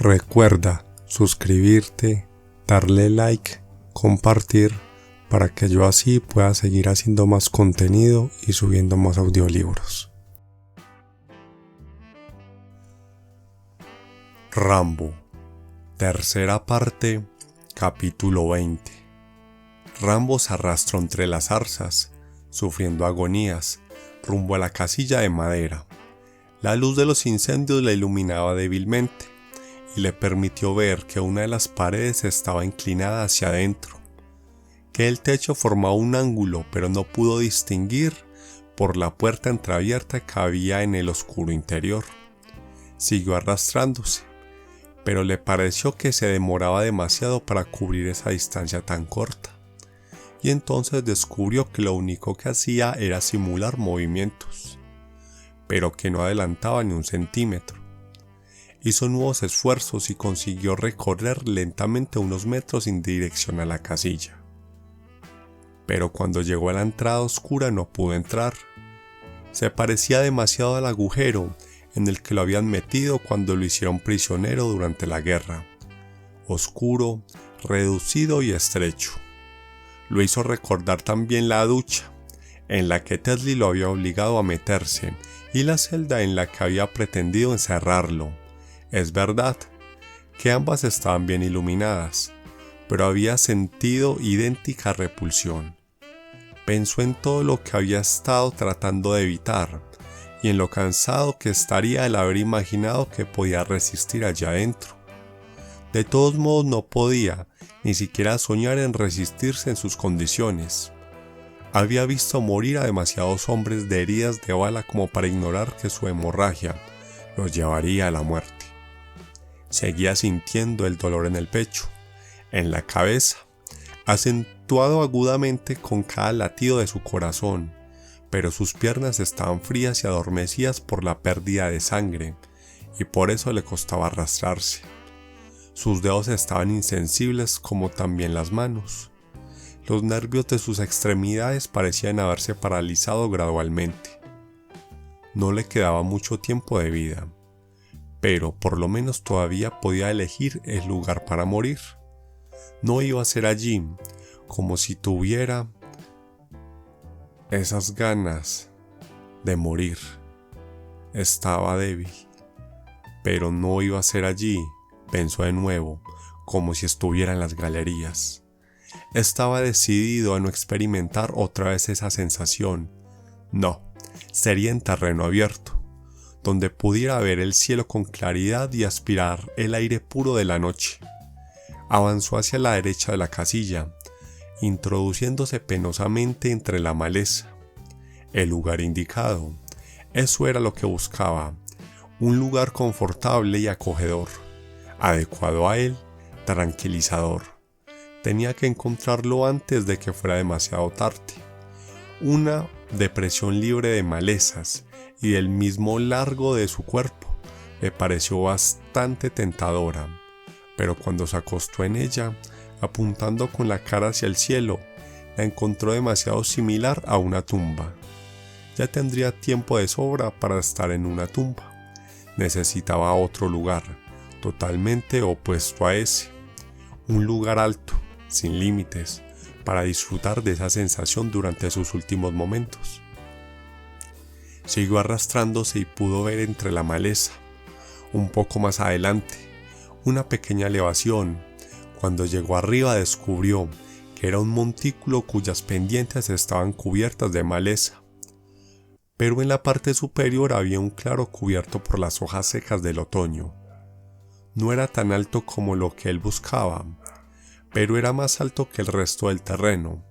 Recuerda suscribirte, darle like, compartir, para que yo así pueda seguir haciendo más contenido y subiendo más audiolibros. Rambo, tercera parte, capítulo 20. Rambo se arrastró entre las zarzas, sufriendo agonías, rumbo a la casilla de madera. La luz de los incendios la iluminaba débilmente y le permitió ver que una de las paredes estaba inclinada hacia adentro, que el techo formaba un ángulo, pero no pudo distinguir por la puerta entreabierta que había en el oscuro interior. Siguió arrastrándose, pero le pareció que se demoraba demasiado para cubrir esa distancia tan corta, y entonces descubrió que lo único que hacía era simular movimientos, pero que no adelantaba ni un centímetro. Hizo nuevos esfuerzos y consiguió recorrer lentamente unos metros en dirección a la casilla. Pero cuando llegó a la entrada oscura no pudo entrar. Se parecía demasiado al agujero en el que lo habían metido cuando lo hicieron prisionero durante la guerra. Oscuro, reducido y estrecho. Lo hizo recordar también la ducha en la que Tetley lo había obligado a meterse y la celda en la que había pretendido encerrarlo. Es verdad que ambas estaban bien iluminadas, pero había sentido idéntica repulsión. Pensó en todo lo que había estado tratando de evitar y en lo cansado que estaría el haber imaginado que podía resistir allá adentro. De todos modos no podía ni siquiera soñar en resistirse en sus condiciones. Había visto morir a demasiados hombres de heridas de bala como para ignorar que su hemorragia los llevaría a la muerte. Seguía sintiendo el dolor en el pecho, en la cabeza, acentuado agudamente con cada latido de su corazón, pero sus piernas estaban frías y adormecidas por la pérdida de sangre, y por eso le costaba arrastrarse. Sus dedos estaban insensibles como también las manos. Los nervios de sus extremidades parecían haberse paralizado gradualmente. No le quedaba mucho tiempo de vida, pero por lo menos todavía podía elegir el lugar para morir. No iba a ser allí, como si tuviera esas ganas de morir. Estaba débil, pero no iba a ser allí, pensó de nuevo, como si estuviera en las galerías. Estaba decidido a no experimentar otra vez esa sensación. No, sería en terreno abierto, donde pudiera ver el cielo con claridad y aspirar el aire puro de la noche. Avanzó hacia la derecha de la casilla, introduciéndose penosamente entre la maleza. El lugar indicado. Eso era lo que buscaba. Un lugar confortable y acogedor, adecuado a él, tranquilizador. Tenía que encontrarlo antes de que fuera demasiado tarde. Una depresión libre de malezas y del mismo largo de su cuerpo le pareció bastante tentadora, pero cuando se acostó en ella, apuntando con la cara hacia el cielo, la encontró demasiado similar a una tumba. Ya tendría tiempo de sobra para estar en una tumba. Necesitaba otro lugar, totalmente opuesto a ese. Un lugar alto, sin límites, para disfrutar de esa sensación durante sus últimos momentos. Siguió arrastrándose y pudo ver entre la maleza, un poco más adelante, una pequeña elevación. Cuando llegó arriba descubrió que era un montículo cuyas pendientes estaban cubiertas de maleza, pero en la parte superior había un claro cubierto por las hojas secas del otoño. No era tan alto como lo que él buscaba, pero era más alto que el resto del terreno,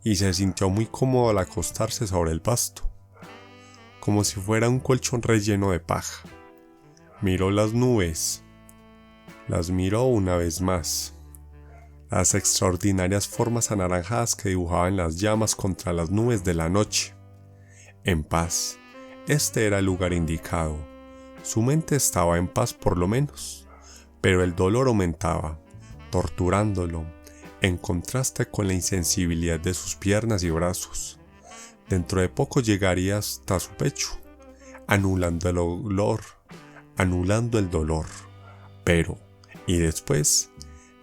y se sintió muy cómodo al acostarse sobre el pasto, como si fuera un colchón relleno de paja. Miró las nubes. Las miró una vez más. Las extraordinarias formas anaranjadas que dibujaban las llamas contra las nubes de la noche. En paz. Este era el lugar indicado. Su mente estaba en paz por lo menos, pero el dolor aumentaba, torturándolo, en contraste con la insensibilidad de sus piernas y brazos. Dentro de poco llegaría hasta su pecho, anulando el dolor, pero ¿Y después?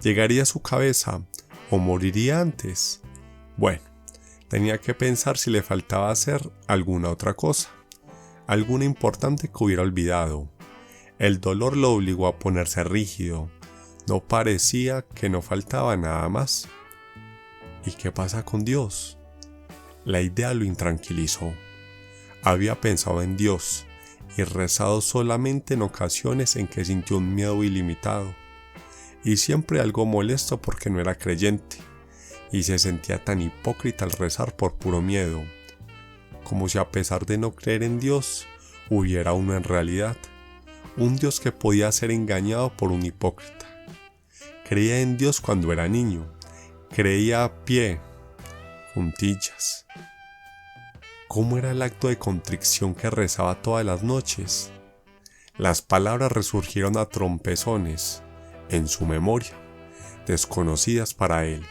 ¿Llegaría a su cabeza o moriría antes? Bueno, tenía que pensar si le faltaba hacer alguna otra cosa, alguna importante que hubiera olvidado. El dolor lo obligó a ponerse rígido. No parecía que no faltaba nada más. ¿Y qué pasa con Dios? La idea lo intranquilizó. Había pensado en Dios y rezado solamente en ocasiones en que sintió un miedo ilimitado, y siempre algo molesto porque no era creyente, y se sentía tan hipócrita al rezar por puro miedo, como si a pesar de no creer en Dios, hubiera uno en realidad, un Dios que podía ser engañado por un hipócrita. Creía en Dios cuando era niño, creía a pie, juntillas. ¿Cómo era el acto de contrición que rezaba todas las noches? Las palabras resurgieron a trompezones en su memoria, desconocidas para él.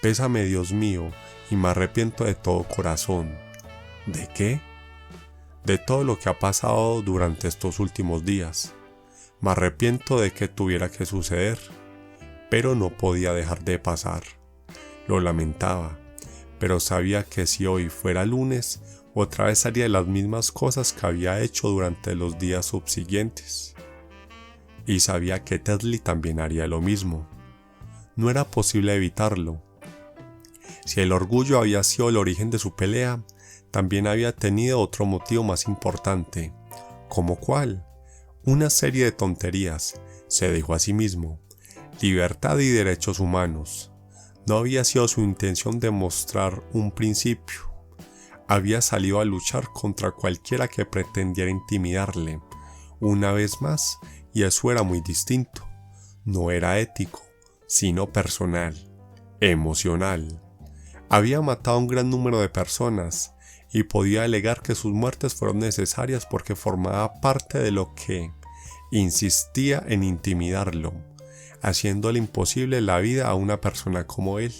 Pésame, Dios mío, y me arrepiento de todo corazón. ¿De qué? De todo lo que ha pasado durante estos últimos días. Me arrepiento de que tuviera que suceder, pero no podía dejar de pasar. Lo lamentaba, pero sabía que si hoy fuera lunes, otra vez haría las mismas cosas que había hecho durante los días subsiguientes. Y sabía que Tedley también haría lo mismo. No era posible evitarlo. Si el orgullo había sido el origen de su pelea, también había tenido otro motivo más importante. ¿Cómo cuál? Una serie de tonterías, se dijo a sí mismo. Libertad y derechos humanos. No había sido su intención demostrar un principio. Había salido a luchar contra cualquiera que pretendiera intimidarle. Una vez más, y eso era muy distinto. No era ético, sino personal, emocional. Había matado a un gran número de personas y podía alegar que sus muertes fueron necesarias porque formaba parte de lo que insistía en intimidarlo, haciéndole imposible la vida a una persona como él.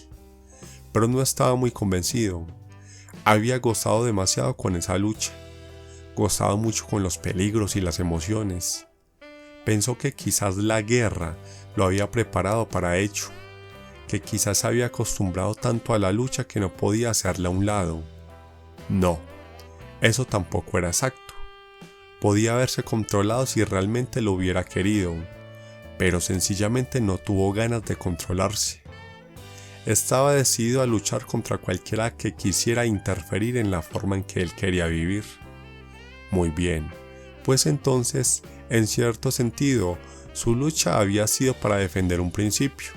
Pero no estaba muy convencido. Había gozado demasiado con esa lucha, gozado mucho con los peligros y las emociones. Pensó que quizás la guerra lo había preparado para ello, que quizás había acostumbrado tanto a la lucha que no podía hacerla a un lado. No, eso tampoco era exacto. Podía haberse controlado si realmente lo hubiera querido, pero sencillamente no tuvo ganas de controlarse. Estaba decidido a luchar contra cualquiera que quisiera interferir en la forma en que él quería vivir. Muy bien, pues entonces, en cierto sentido, su lucha había sido para defender un principio.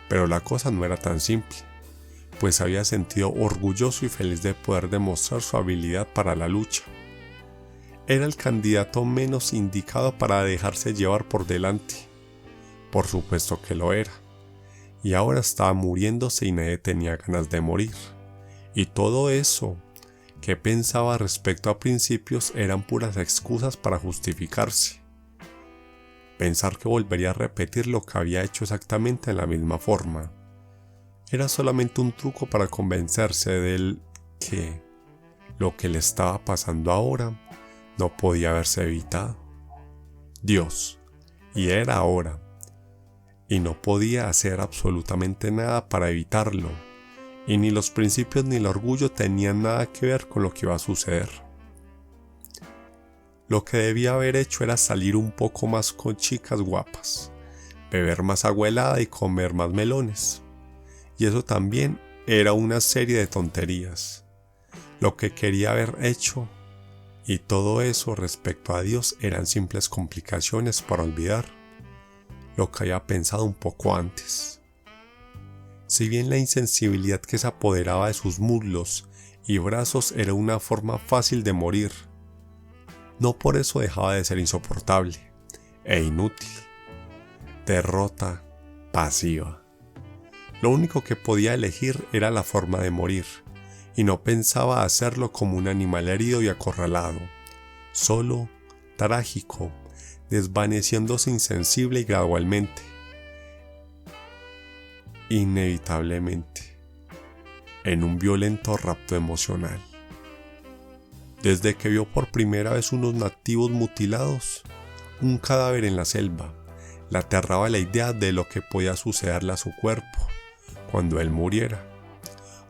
Pero la cosa no era tan simple, pues había sentido orgulloso y feliz de poder demostrar su habilidad para la lucha. Era el candidato menos indicado para dejarse llevar por delante. Por supuesto que lo era. Y ahora estaba muriéndose y nadie tenía ganas de morir. Y todo eso que pensaba respecto a principios eran puras excusas para justificarse. Pensar que volvería a repetir lo que había hecho exactamente en la misma forma. Era solamente un truco para convencerse de que lo que le estaba pasando ahora no podía haberse evitado. Dios, y era ahora. Y no podía hacer absolutamente nada para evitarlo, y ni los principios ni el orgullo tenían nada que ver con lo que iba a suceder. Lo que debía haber hecho era salir un poco más con chicas guapas, beber más agua helada y comer más melones, y eso también era una serie de tonterías. Lo que quería haber hecho, y todo eso respecto a Dios eran simples complicaciones para olvidar lo que había pensado un poco antes. Si bien la insensibilidad que se apoderaba de sus muslos y brazos era una forma fácil de morir, no por eso dejaba de ser insoportable e inútil. Derrota pasiva. Lo único que podía elegir era la forma de morir, y no pensaba hacerlo como un animal herido y acorralado, solo, trágico, desvaneciéndose insensible y gradualmente, inevitablemente, en un violento rapto emocional. Desde que vio por primera vez unos nativos mutilados, un cadáver en la selva, Le aterraba la idea de lo que podía sucederle a su cuerpo cuando él muriera,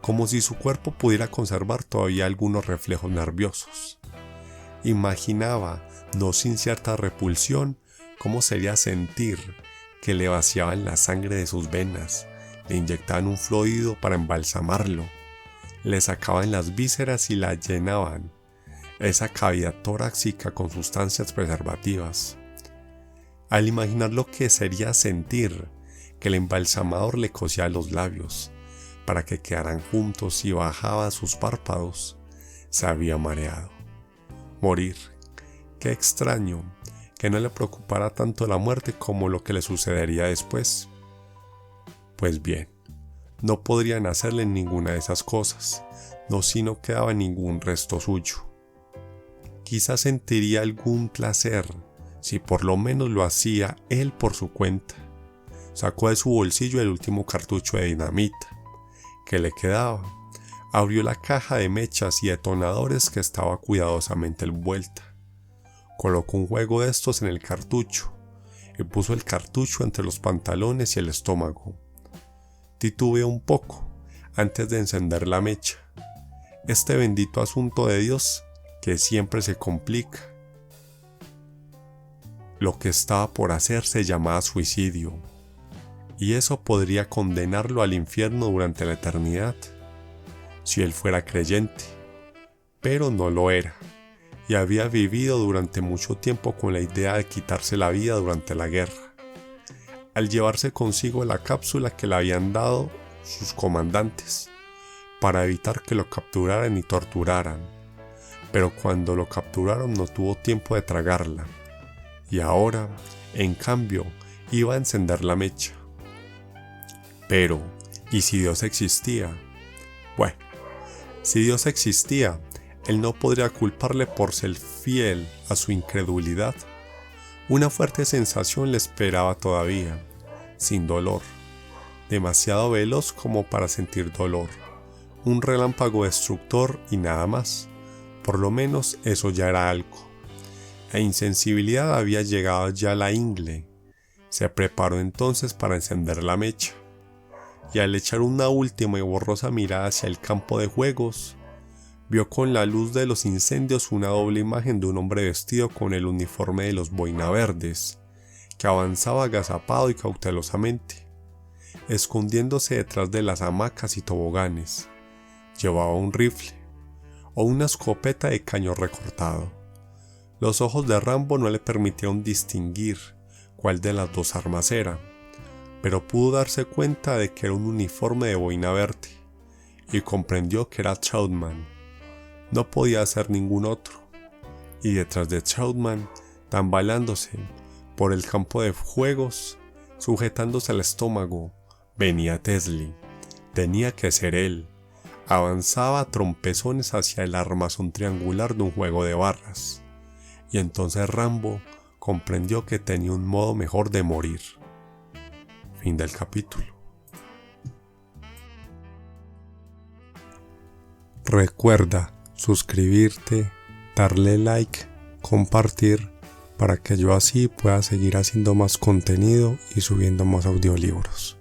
como si su cuerpo pudiera conservar todavía algunos reflejos nerviosos. Imaginaba, no sin cierta repulsión, cómo sería sentir que le vaciaban la sangre de sus venas, le inyectaban un fluido para embalsamarlo, le sacaban las vísceras y la llenaban, esa cavidad torácica con sustancias preservativas. Al imaginar lo que sería sentir que el embalsamador le cosía los labios para que quedaran juntos y bajaba sus párpados, se había mareado. Morir. Qué extraño que no le preocupara tanto la muerte como lo que le sucedería después. Pues bien, no podrían hacerle ninguna de esas cosas, no si no quedaba ningún resto suyo. Quizás sentiría algún placer si por lo menos lo hacía él por su cuenta. Sacó de su bolsillo el último cartucho de dinamita que le quedaba, abrió la caja de mechas y detonadores que estaba cuidadosamente envuelta, colocó un juego de estos en el cartucho y puso el cartucho entre los pantalones y el estómago. Titubeó un poco antes de encender la mecha. Este bendito asunto de Dios que siempre se complica. Lo que estaba por hacer se llamaba suicidio, y eso podría condenarlo al infierno durante la eternidad, si él fuera creyente, pero no lo era, y había vivido durante mucho tiempo con la idea de quitarse la vida durante la guerra, al llevarse consigo la cápsula que le habían dado sus comandantes, para evitar que lo capturaran y torturaran, pero cuando lo capturaron no tuvo tiempo de tragarla, y ahora, en cambio, iba a encender la mecha. Pero, ¿y si Dios existía? Bueno, si Dios existía, él no podría culparle por ser fiel a su incredulidad. Una fuerte sensación le esperaba todavía, sin dolor, demasiado veloz como para sentir dolor, un relámpago destructor y nada más. Por lo menos eso ya era algo. La insensibilidad había llegado ya a la ingle. Se preparó entonces para encender la mecha, y al echar una última y borrosa mirada hacia el campo de juegos, vio con la luz de los incendios una doble imagen de un hombre vestido con el uniforme de los boinaverdes, que avanzaba agazapado y cautelosamente, escondiéndose detrás de las hamacas y toboganes. Llevaba un rifle, o una escopeta de caño recortado. Los ojos de Rambo no le permitieron distinguir cuál de las dos armas era, pero pudo darse cuenta de que era un uniforme de boina verde, y comprendió que era Trautmann. No podía ser ningún otro, y detrás de Trautmann, tambaleándose por el campo de juegos, sujetándose al estómago, venía Tesli. Tenía que ser él. Avanzaba a trompezones hacia el armazón triangular de un juego de barras. Y entonces Rambo comprendió que tenía un modo mejor de morir. Fin del capítulo. Recuerda suscribirte, darle like, compartir, para que yo así pueda seguir haciendo más contenido y subiendo más audiolibros.